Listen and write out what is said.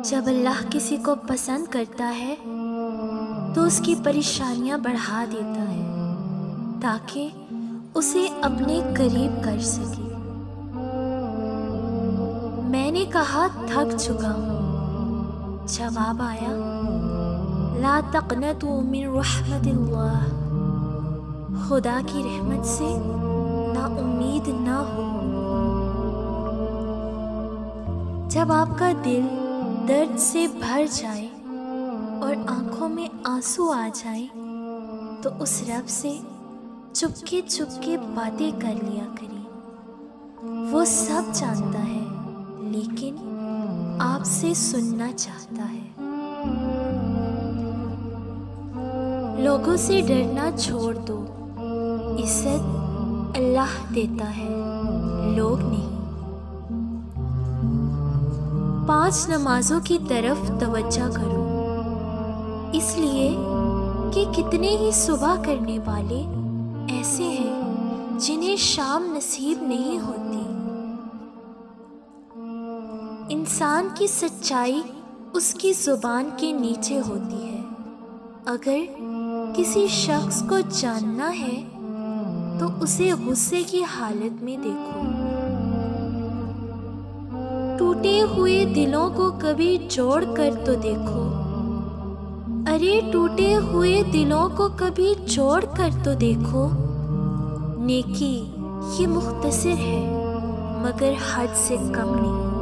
जब अल्लाह किसी को पसंद करता है तो उसकी परेशानियां बढ़ा देता है ताकि उसे अपने करीब कर सके। मैंने कहा थक चुका हूँ। जवाब आया, ला तक़नतू मिन रहमतिल्लाह, खुदा की रहमत से ना उम्मीद ना हो। जब आपका दिल दर्द से भर जाए और आंखों में आंसू आ जाए तो उस रब से चुपके चुपके बातें कर लिया करें। वो सब जानता है लेकिन आपसे सुनना चाहता है। लोगों से डरना छोड़ दो, इज्जत अल्लाह देता है, लोग नहीं। 5 नमाजों की तरफ तवज्जो करो, इसलिए कि कितने ही सुबह करने वाले ऐसे हैं जिन्हें शाम नसीब नहीं होती। इंसान की सच्चाई उसकी जुबान के नीचे होती है। अगर किसी शख्स को जानना है तो उसे गुस्से की हालत में देखो। टूटे हुए दिलों को कभी जोड़ कर तो देखो। अरे टूटे हुए दिलों को कभी जोड़ कर तो देखो। नेकी ये मुख्तसर है मगर हद से कम नहीं।